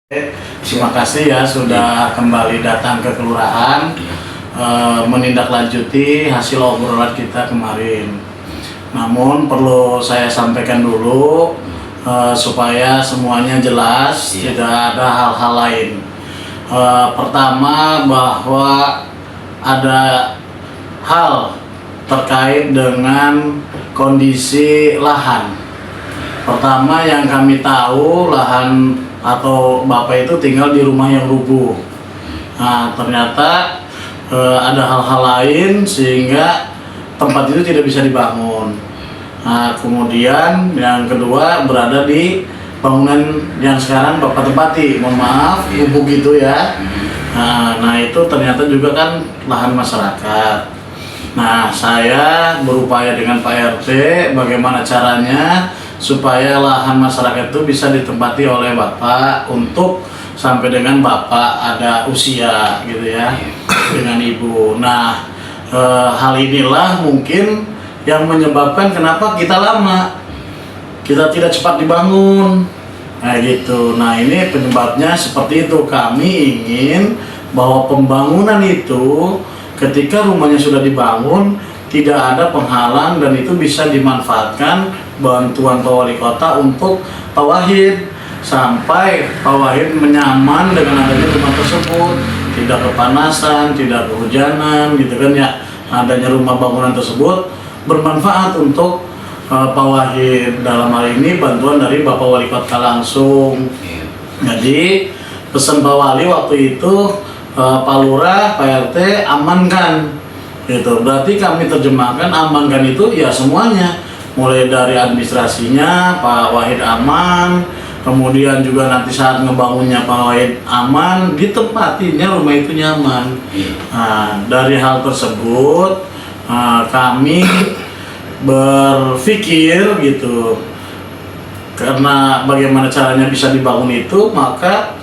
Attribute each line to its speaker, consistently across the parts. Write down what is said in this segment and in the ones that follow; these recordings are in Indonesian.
Speaker 1: Terima kasih ya sudah kembali datang ke kelurahan menindaklanjuti hasil obrolan kita kemarin. Namun perlu saya sampaikan dulu supaya semuanya jelas, tidak ada hal-hal lain. Pertama, bahwa ada hal terkait dengan kondisi lahan. Pertama, yang kami tahu, lahan atau Bapak itu tinggal di rumah yang rubuh. Nah, ternyata ada hal-hal lain sehingga tempat itu tidak bisa dibangun. Nah, kemudian yang kedua, berada di bangunan yang sekarang Bapak tempati, mohon maaf, rubuh gitu ya. Nah, itu ternyata juga kan lahan masyarakat. Nah, saya berupaya dengan Pak RT bagaimana caranya supaya lahan masyarakat itu bisa ditempati oleh Bapak untuk sampai dengan Bapak ada usia gitu ya, dengan Ibu. Nah, hal inilah mungkin yang menyebabkan kenapa kita lama, kita tidak cepat dibangun. Nah gitu. Nah, ini penyebabnya seperti itu. Kami ingin bahwa pembangunan itu ketika rumahnya sudah dibangun tidak ada penghalang dan itu bisa dimanfaatkan bantuan Pak Wali Kota untuk Pak Wahid sampai Pak Wahid menyaman dengan adanya rumah tersebut, tidak kepanasan, tidak kehujanan gitu kan ya. Adanya rumah bangunan tersebut bermanfaat untuk Pak Wahid, dalam hal ini bantuan dari Bapak Wali Kota langsung. Jadi pesan Pak Wali waktu itu, Pak Lurah, Pak RT amankan gitu. Berarti kami terjemahkan amankan itu ya semuanya, mulai dari administrasinya Pak Wahid aman, kemudian juga nanti saat ngebangunnya Pak Wahid aman, ditempatinya rumah itu nyaman. Nah, dari hal tersebut kami berpikir gitu, karena bagaimana caranya bisa dibangun itu, maka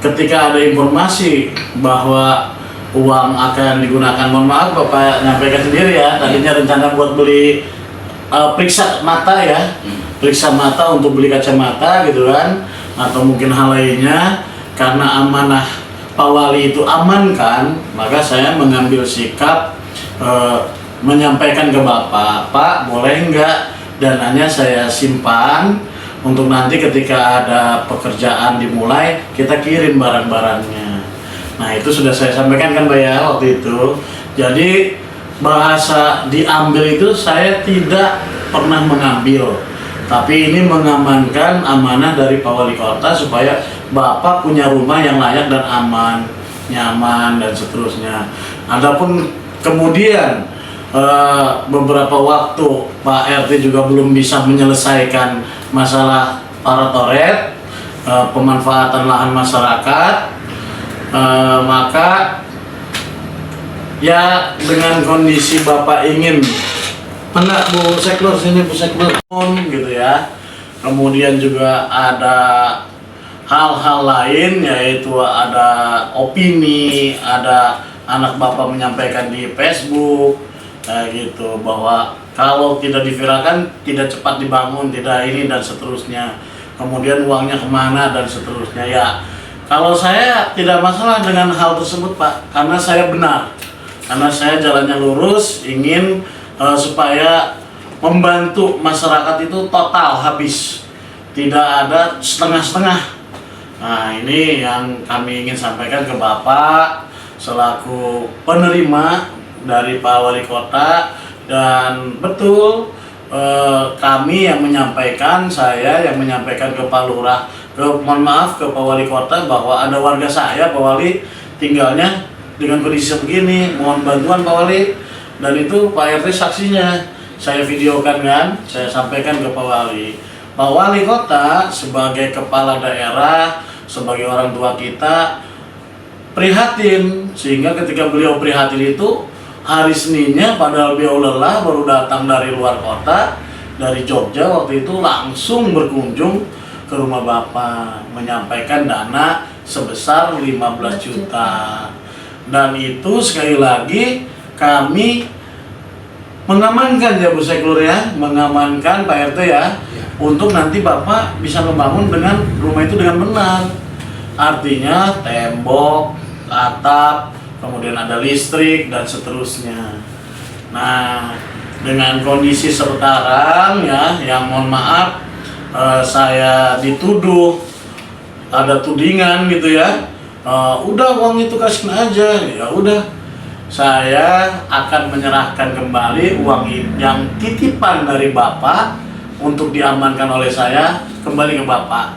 Speaker 1: ketika ada informasi bahwa uang akan digunakan, mohon maaf Bapak nyampaikan sendiri ya, tadinya rencana buat beli periksa mata ya, periksa mata untuk beli kacamata gitu kan, atau mungkin hal lainnya. Karena amanah Pak Wali itu amankan, maka saya mengambil sikap menyampaikan ke Bapak, Pak boleh enggak dananya saya simpan untuk nanti ketika ada pekerjaan dimulai kita kirim barang-barangnya. Nah, itu sudah saya sampaikan kan Pak ya waktu itu. Jadi bahasa diambil itu saya tidak pernah mengambil, tapi ini mengamankan amanah dari Pak Wali Kota supaya Bapak punya rumah yang layak dan aman, nyaman dan seterusnya. Adapun kemudian beberapa waktu Pak RT juga belum bisa menyelesaikan masalah para toret, pemanfaatan lahan masyarakat. Maka ya dengan kondisi Bapak ingin enggak Bu Seklur, sini Bu Seklur gitu ya. Kemudian juga ada hal-hal lain, yaitu ada opini, ada anak Bapak menyampaikan di Facebook kayak gitu, bahwa kalau tidak diviralkan tidak cepat dibangun, tidak ini dan seterusnya. Kemudian uangnya kemana dan seterusnya ya. Kalau saya tidak masalah dengan hal tersebut Pak, karena saya benar, karena saya jalannya lurus, ingin supaya membantu masyarakat itu total habis, tidak ada setengah-setengah. Nah, ini yang kami ingin sampaikan ke Bapak selaku penerima dari Pak Wali Kota, dan betul kami yang menyampaikan, saya yang menyampaikan ke Pak Lurah, mohon maaf ke Pak Wali Kota, bahwa ada warga saya Pak Wali tinggalnya dengan kondisi begini, mohon bantuan Pak Wali. Dan itu Pak RT saksinya, saya videokan kan, saya sampaikan ke Pak Wali. Pak Wali Kota sebagai kepala daerah, sebagai orang tua kita prihatin, sehingga ketika beliau prihatin itu hari Seninnya, padahal beliau lelah baru datang dari luar kota, dari Jogja waktu itu, langsung berkunjung ke rumah Bapak menyampaikan dana sebesar 15 juta. Dan itu sekali lagi kami mengamankan ya Bu Seklur ya, mengamankan Pak RT ya, untuk nanti Bapak bisa membangun dengan rumah itu dengan benar. Artinya tembok, atap, kemudian ada listrik dan seterusnya. Nah, dengan kondisi sekarang ya, yang mohon maaf saya dituduh ada tudingan gitu ya. Udah uang itu kasih aja, ya udah. Saya akan menyerahkan kembali uang yang titipan dari Bapak untuk diamankan oleh saya kembali ke Bapak.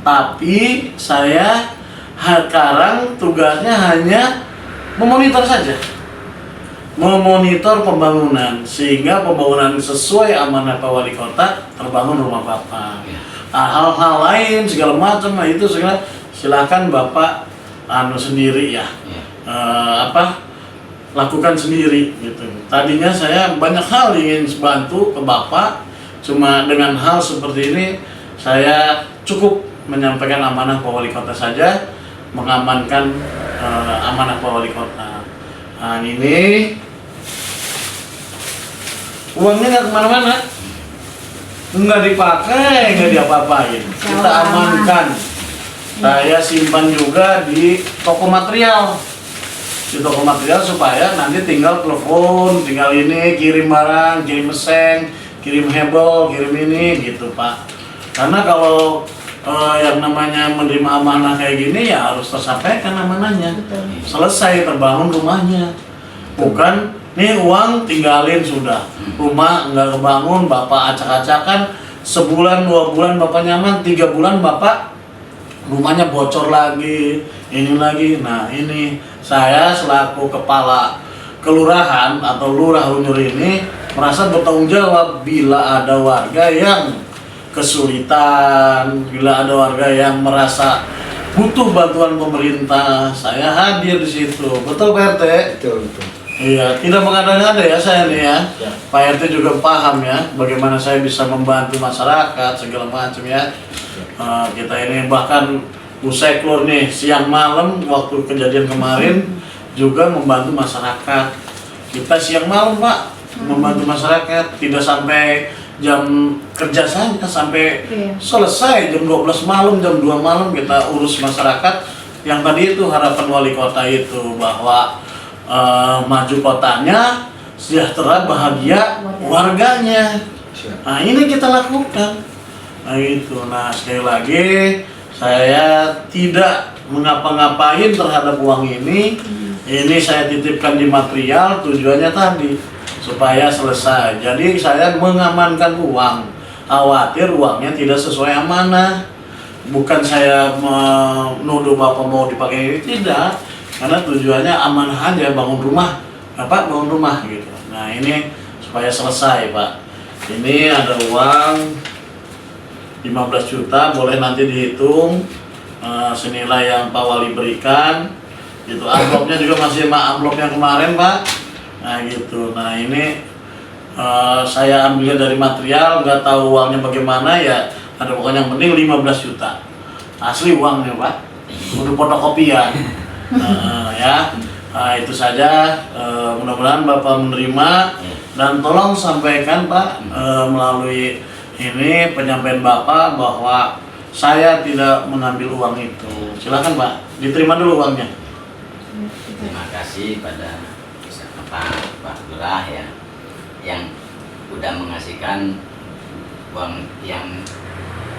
Speaker 1: Tapi saya sekarang tugasnya hanya memonitor saja. Memonitor pembangunan sehingga pembangunan sesuai amanah Pak Wali Kota terbangun rumah Bapak. Nah, hal-hal lain segala macam itu segala silakan Bapak sendiri ya. Lakukan sendiri gitu. Tadinya saya banyak hal ingin bantu ke Bapak, cuma dengan hal seperti ini saya cukup menyampaikan amanah Pak Wali Kota saja, mengamankan amanah Pak Wali Kota. Nah ini uangnya nggak kemana-mana, nggak dipakai, nggak diapa-apain, kita amankan. Saya simpan juga di toko material. Di toko material supaya nanti tinggal telepon, tinggal ini kirim barang, kirim mesin, kirim hebel, kirim ini gitu Pak. Karena kalau yang namanya menerima amanah kayak gini ya harus tersampaikan amanahnya. Selesai terbangun rumahnya. Bukan nih uang tinggalin sudah, rumah nggak kebangun, Bapak acak-acakan sebulan 2 bulan Bapak nyaman, 3 bulan Bapak rumahnya bocor lagi, ini lagi. Nah ini saya selaku kepala kelurahan atau lurah Unur ini merasa bertanggung jawab bila ada warga yang kesulitan, bila ada warga yang merasa butuh bantuan pemerintah, saya hadir di situ. Betul Pak RT?
Speaker 2: Betul.
Speaker 1: Iya, tidak mengada-ngada ya saya nih ya. Pak RT juga paham ya bagaimana saya bisa membantu masyarakat segala macam ya. Kita ini bahkan usai keluar nih siang malam waktu kejadian kemarin juga membantu masyarakat. Kita siang malam Pak membantu masyarakat, tidak sampai jam kerja saja, sampai selesai jam 12 malam, jam 2 malam kita urus masyarakat. Yang tadi itu harapan Wali Kota itu bahwa maju kotanya, sejahtera, bahagia warganya. Nah ini kita lakukan. Nah itu, nah sekali lagi saya tidak mengapa-ngapain terhadap uang ini. Ini saya titipkan di material, tujuannya tadi supaya selesai. Jadi saya mengamankan uang, khawatir uangnya tidak sesuai amanah. Bukan saya menuduh Bapak mau dipakai ini, tidak. Karena tujuannya amanah aja, bangun rumah, Bapak bangun rumah gitu. Nah ini supaya selesai Pak. Ini ada uang 15 juta, boleh nanti dihitung senilai yang Pak Wali berikan. Itu amplopnya juga masih amplop yang kemarin Pak. Nah gitu. Nah ini saya ambil dari material, nggak tahu uangnya bagaimana ya. Ada pokoknya yang penting 15 juta. Asli uangnya Pak. Udah fotokopian. Ya. Nah, itu saja. Mudah-mudahan Bapak menerima dan tolong sampaikan Pak melalui ini penyampaian Bapak bahwa saya tidak mengambil uang itu. Silakan Pak, diterima dulu uangnya.
Speaker 3: Terima kasih pada Pak Lurah ya, yang sudah mengasihkan uang yang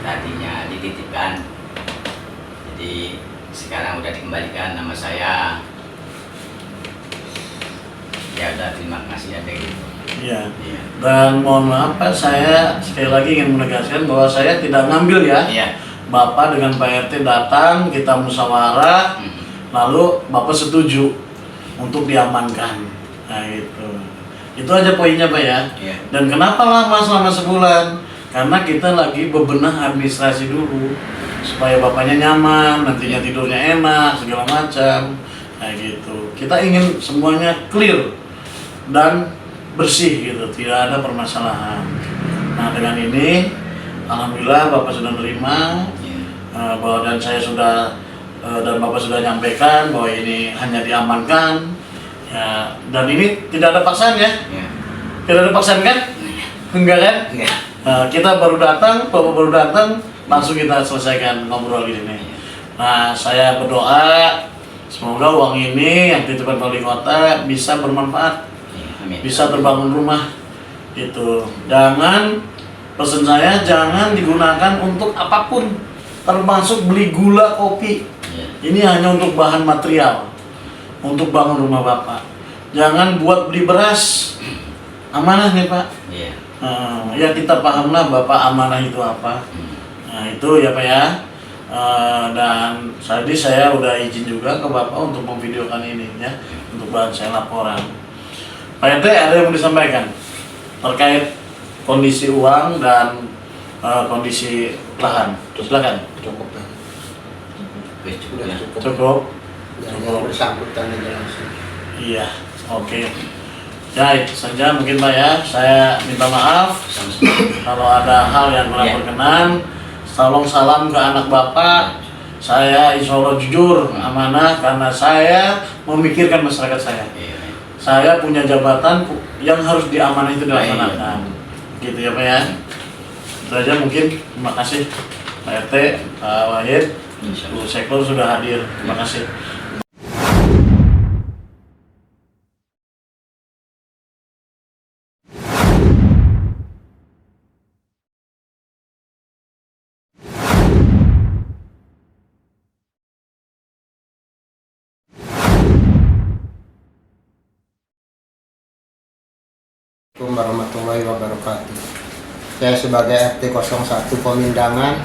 Speaker 3: tadinya dititipkan. Jadi sekarang udah dikembalikan nama saya. Ya udah, terima kasih ada gitu.
Speaker 1: Iya. Dan mohon maaf Pak, saya sekali lagi ingin menegaskan bahwa saya tidak ngambil ya.
Speaker 3: Iya.
Speaker 1: Bapak dengan Pak RT datang, kita musyawarah, lalu Bapak setuju untuk diamankan. Nah itu aja poinnya Pak ya.
Speaker 3: Iya.
Speaker 1: Dan kenapa lama selama sebulan? Karena kita lagi bebenah administrasi dulu supaya Bapaknya nyaman, nantinya tidurnya enak, segala macam. Nah gitu. Kita ingin semuanya clear dan bersih gitu, tidak ada permasalahan. Nah dengan ini alhamdulillah Bapak sudah menerima bahwa dan saya sudah dan Bapak sudah nyampaikan bahwa ini hanya diamankan ya, dan ini tidak ada paksaan ya. Tidak ada paksaan kan? Enggak kan?
Speaker 3: Enggak.
Speaker 1: Kita baru datang, Bapak baru datang, langsung kita selesaikan ngobrol di sini. Nah, saya berdoa semoga uang ini yang dititipkan wali kota bisa bermanfaat,
Speaker 3: Amin.
Speaker 1: bisa terbangun rumah. Itu jangan, pesan saya jangan digunakan untuk apapun, termasuk beli gula, kopi.
Speaker 3: Iya.
Speaker 1: Ini hanya untuk bahan material, untuk bangun rumah Bapak. Jangan buat beli beras, amanah nih Pak.
Speaker 3: Iya.
Speaker 1: Ya kita pahamlah Bapak amanah itu apa. Nah itu ya Pak ya. Dan tadi saya udah izin juga ke Bapak untuk memvideokan ini ya, untuk bahan saya laporan. Pak RT ada yang mau disampaikan terkait kondisi uang dan kondisi lahan? Silakan.
Speaker 2: Cukup ya.
Speaker 3: Wih, cukup
Speaker 2: Udah
Speaker 3: ya.
Speaker 2: cukup.
Speaker 1: Cukup.
Speaker 2: Yang bersangkutan aja langsung.
Speaker 1: Iya, oke. Ya itu saja mungkin Pak ya. Saya minta maaf kalau ada hal yang kurang
Speaker 3: Ya.
Speaker 1: berkenan. Tolong salam ke anak Bapak. Saya insya Allah jujur, amanah karena saya memikirkan masyarakat saya.
Speaker 3: Iya.
Speaker 1: Saya punya jabatan yang harus diamanah itu dilaksanakan. Gitu ya Pak ya. Itu aja mungkin. Terima kasih Pak RT, Pak Wahid,
Speaker 3: Insya
Speaker 1: Bu
Speaker 3: Allah.
Speaker 1: Sektor sudah hadir. Terima kasih.
Speaker 2: Assalamualaikum warahmatullahi wabarakatuh. Saya sebagai RT 01 Pemindangan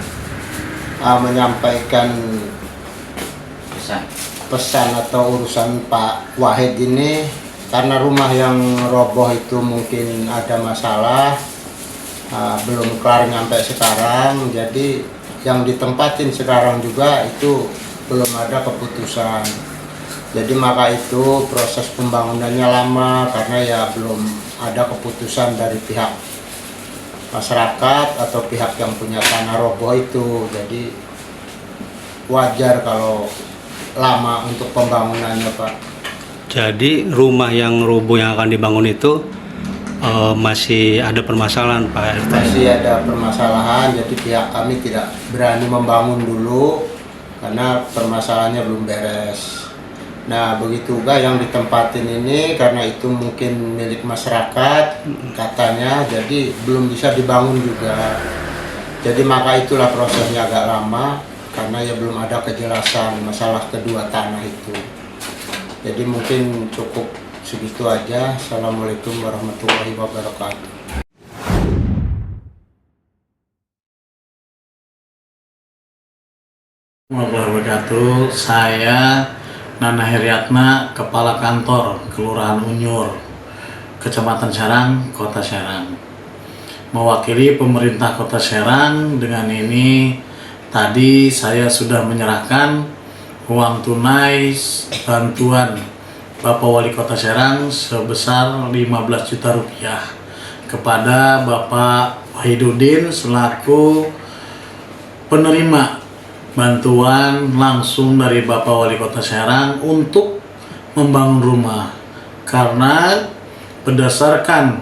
Speaker 2: menyampaikan pesan atau urusan Pak Wahid ini, karena rumah yang roboh itu mungkin ada masalah, belum kelar nyampe sekarang, jadi yang ditempatin sekarang juga itu belum ada keputusan. Jadi maka itu proses pembangunannya lama karena ya belum ada keputusan dari pihak masyarakat atau pihak yang punya tanah roboh itu. Jadi wajar kalau lama untuk pembangunannya Pak.
Speaker 4: Jadi rumah yang roboh yang akan dibangun itu masih ada permasalahan Pak RT?
Speaker 2: Masih ada permasalahan, jadi pihak kami tidak berani membangun dulu karena permasalahannya belum beres. Nah begitu juga yang ditempatin ini karena itu mungkin milik masyarakat katanya, jadi belum bisa dibangun juga. Jadi maka itulah prosesnya agak lama karena ya belum ada kejelasan masalah kedua tanah itu. Jadi mungkin cukup segitu aja. Assalamualaikum warahmatullahi wabarakatuh.
Speaker 1: Warahmatullahi wabarakatuh. Saya Nana Heriatna, Kepala Kantor Kelurahan Unyur, Kecamatan Serang, Kota Serang. Mewakili pemerintah Kota Serang, dengan ini tadi saya sudah menyerahkan uang tunai bantuan Bapak Wali Kota Serang sebesar 15 juta rupiah kepada Bapak Wahidudin selaku penerima bantuan langsung dari Bapak Wali Kota Serang untuk membangun rumah. Karena berdasarkan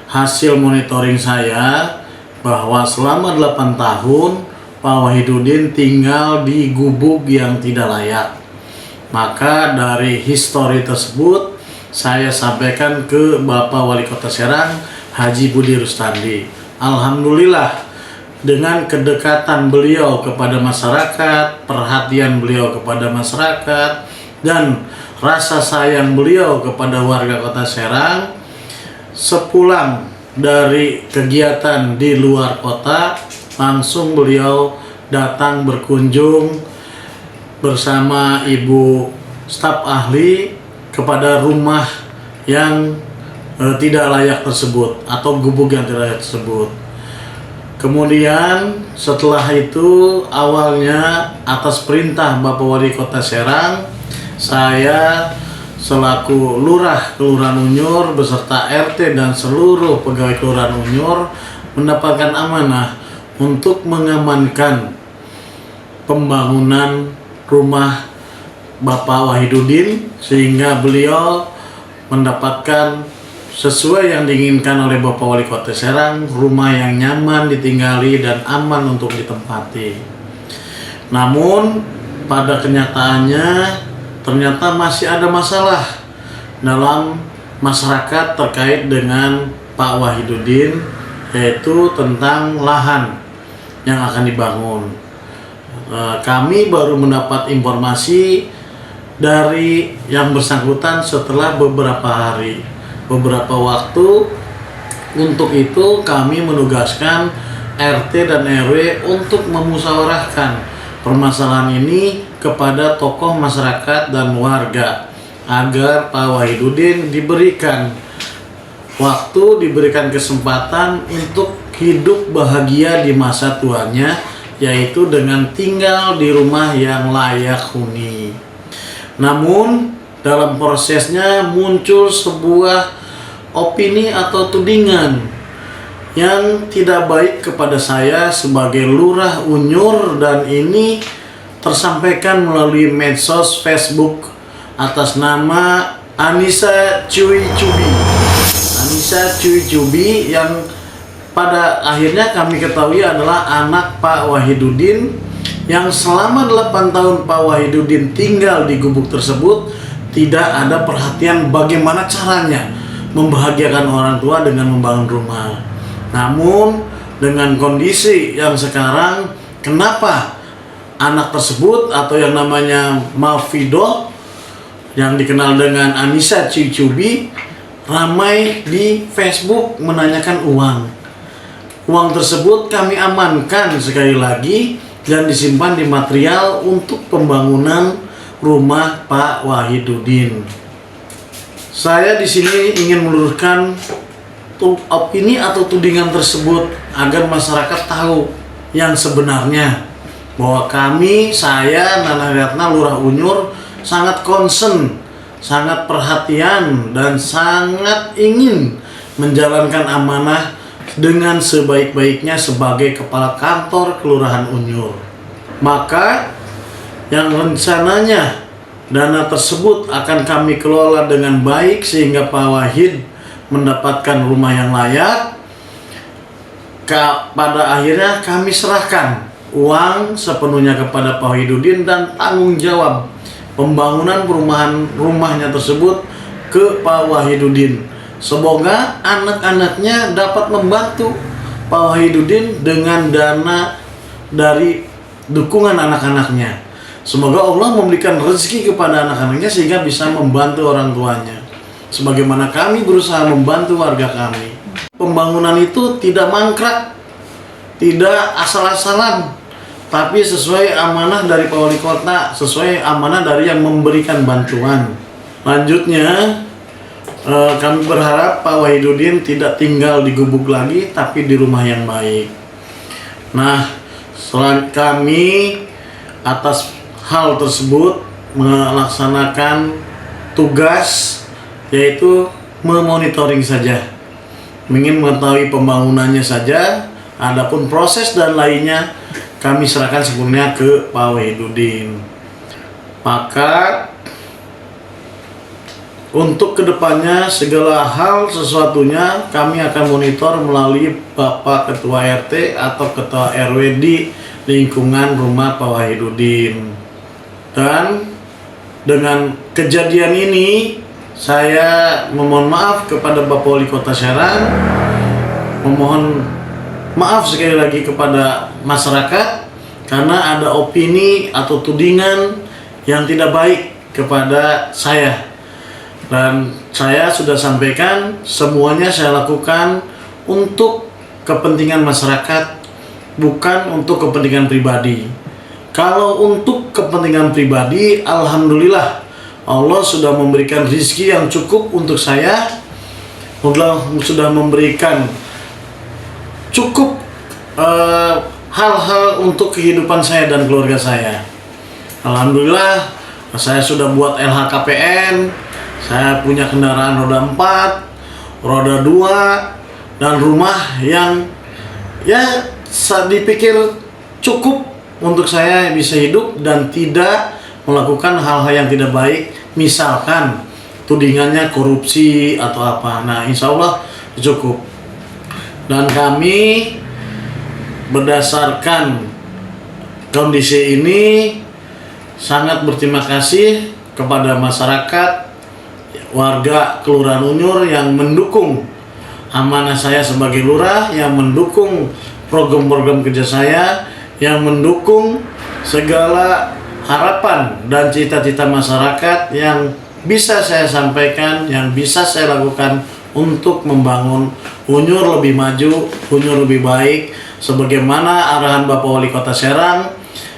Speaker 1: hasil monitoring saya bahwa selama 8 tahun Pak Wahidudin tinggal di gubuk yang tidak layak. Maka dari histori tersebut saya sampaikan ke Bapak Wali Kota Serang Haji Budi Rustandi. Alhamdulillah, dengan kedekatan beliau kepada masyarakat, perhatian beliau kepada masyarakat, dan rasa sayang beliau kepada warga Kota Serang, sepulang dari kegiatan di luar kota, langsung beliau datang berkunjung bersama ibu staf ahli kepada rumah yang tidak layak tersebut atau gubuk yang tidak layak tersebut. Kemudian setelah itu, awalnya atas perintah Bapak Wali Kota Serang, saya selaku Lurah Kelurahan Unyur beserta RT dan seluruh pegawai Kelurahan Unyur mendapatkan amanah untuk mengamankan pembangunan rumah Bapak Wahidudin sehingga beliau mendapatkan sesuai yang diinginkan oleh Bapak Wali Kota Serang, rumah yang nyaman ditinggali dan aman untuk ditempati. Namun pada kenyataannya ternyata masih ada masalah dalam masyarakat terkait dengan Pak Wahidudin, yaitu tentang lahan yang akan dibangun. Kami baru mendapat informasi dari yang bersangkutan setelah beberapa waktu. Untuk itu kami menugaskan RT dan RW untuk memusyawarahkan permasalahan ini kepada tokoh masyarakat dan warga agar Pak Wahidudin diberikan waktu, diberikan kesempatan untuk hidup bahagia di masa tuanya, yaitu dengan tinggal di rumah yang layak huni. Namun dalam prosesnya muncul sebuah opini atau tudingan yang tidak baik kepada saya sebagai Lurah Unyur, dan ini tersampaikan melalui medsos Facebook atas nama Anissa Cuy Cubi. Anissa Cuy Cubi yang pada akhirnya kami ketahui adalah anak Pak Wahidudin, yang selama 8 tahun Pak Wahidudin tinggal di gubuk tersebut tidak ada perhatian bagaimana caranya membahagiakan orang tua dengan membangun rumah. Namun dengan kondisi yang sekarang, kenapa anak tersebut atau yang namanya Mafido yang dikenal dengan Anissa Cuy Cubi ramai di Facebook menanyakan uang. Uang tersebut kami amankan sekali lagi dan disimpan di material untuk pembangunan rumah Pak Wahidudin. Saya di sini ingin meluruskan opini atau tudingan tersebut agar masyarakat tahu yang sebenarnya, bahwa saya Nana Ratna Lurah Unyur sangat concern, sangat perhatian, dan sangat ingin menjalankan amanah dengan sebaik-baiknya sebagai kepala kantor Kelurahan Unyur. Maka yang rencananya dana tersebut akan kami kelola dengan baik sehingga Pak Wahid mendapatkan rumah yang layak. Pada akhirnya kami serahkan uang sepenuhnya kepada Pak Wahidudin dan tanggung jawab pembangunan rumahnya tersebut ke Pak Wahidudin. Semoga anak-anaknya dapat membantu Pak Wahidudin dengan dana dari dukungan anak-anaknya. Semoga Allah memberikan rezeki kepada anak-anaknya sehingga bisa membantu orang tuanya, sebagaimana kami berusaha membantu warga kami. Pembangunan itu tidak mangkrak, tidak asal-asalan, tapi sesuai amanah dari Pak Wali Kota, sesuai amanah dari yang memberikan bantuan. Lanjutnya, kami berharap Pak Wahidudin tidak tinggal di gubuk lagi, tapi di rumah yang baik. Nah, selain kami atas hal tersebut melaksanakan tugas, yaitu memonitoring saja, ingin mengetahui pembangunannya saja. Adapun proses dan lainnya kami serahkan sepenuhnya ke Pak Wahidudin. Maka untuk kedepannya segala hal sesuatunya kami akan monitor melalui Bapak Ketua RT atau Ketua RW di lingkungan rumah Pak Wahidudin. Dan dengan kejadian ini saya memohon maaf kepada Bapak Wali Kota Serang, memohon maaf sekali lagi kepada masyarakat karena ada opini atau tudingan yang tidak baik kepada saya. Dan saya sudah sampaikan semuanya saya lakukan untuk kepentingan masyarakat, bukan untuk kepentingan pribadi. Kalau untuk kepentingan pribadi, alhamdulillah Allah sudah memberikan rezeki yang cukup untuk saya. Allah sudah memberikan cukup hal-hal untuk kehidupan saya dan keluarga saya. Alhamdulillah saya sudah buat LHKPN. Saya punya kendaraan roda 4, roda 2, dan rumah yang ya dipikir cukup untuk saya bisa hidup dan tidak melakukan hal-hal yang tidak baik. Misalkan tudingannya korupsi atau apa. Nah, insya Allah cukup. Dan kami berdasarkan kondisi ini sangat berterima kasih kepada masyarakat, warga Kelurahan Unyur yang mendukung amanah saya sebagai lurah, yang mendukung program-program kerja saya, yang mendukung segala harapan dan cita-cita masyarakat yang bisa saya sampaikan, yang bisa saya lakukan untuk membangun Unyur lebih maju, Unyur lebih baik, sebagaimana arahan Bapak Wali Kota Serang,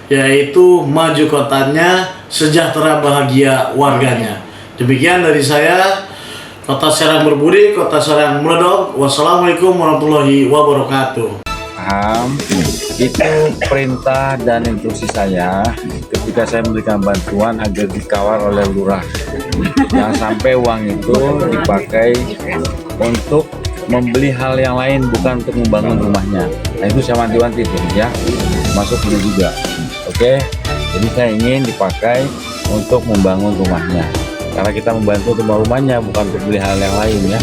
Speaker 1: yaitu maju kotanya, sejahtera bahagia warganya. Demikian dari saya, Kota Serang berbudi, Kota Serang meledok. Wassalamualaikum warahmatullahi wabarakatuh.
Speaker 5: Paham, itu perintah dan instruksi saya ketika saya memberikan bantuan agar dikawal oleh lurah. Jangan sampai uang itu dipakai untuk membeli hal yang lain, bukan untuk membangun rumahnya. Nah, itu saya wanti-wanti itu ya, masuk dulu juga. Oke, jadi saya ingin dipakai untuk membangun rumahnya, karena kita membantu untuk membangun rumahnya, bukan untuk beli hal yang lain ya.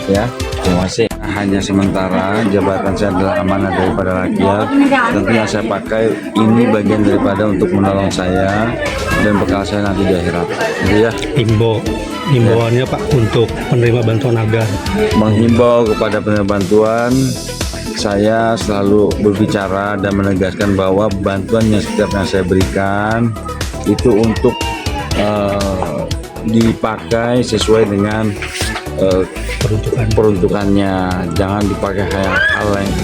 Speaker 5: Ya, terima kasih. Hanya sementara, jabatan saya adalah amanah daripada rakyat. Tentunya saya pakai ini bagian daripada untuk menolong saya dan bekal saya nanti di akhirat. Jadi ya,
Speaker 4: Himbauannya Pak untuk penerima bantuan agar
Speaker 5: menghimbau kepada penerima bantuan, saya selalu berbicara dan menegaskan bahwa bantuan yang setiap yang saya berikan itu untuk dipakai sesuai dengan peruntukannya, jangan dipakai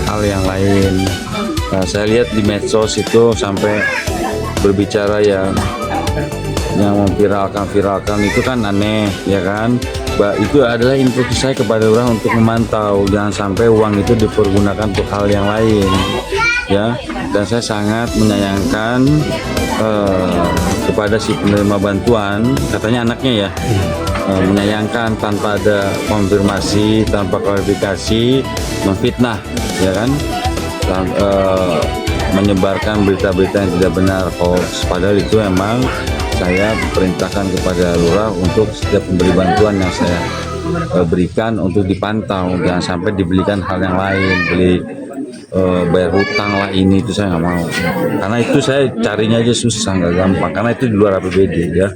Speaker 5: hal yang lain. Saya lihat di medsos itu sampai berbicara yang memviralkan itu kan aneh ya kan. Itu adalah instruksi saya kepada orang untuk memantau, jangan sampai uang itu dipergunakan untuk hal yang lain ya. Dan saya sangat menyayangkan kepada si penerima bantuan, katanya anaknya ya, menyayangkan tanpa ada konfirmasi, tanpa klarifikasi, memfitnah ya kan, dan menyebarkan berita-berita yang tidak benar, hoax. Padahal itu memang saya perintahkan kepada lurah untuk setiap pemberi bantuan yang saya berikan untuk dipantau, jangan sampai dibelikan hal yang lain, beli bayar hutang lah, ini itu saya nggak mau, karena itu saya carinya aja susah, nggak gampang, karena itu di luar APBD ya.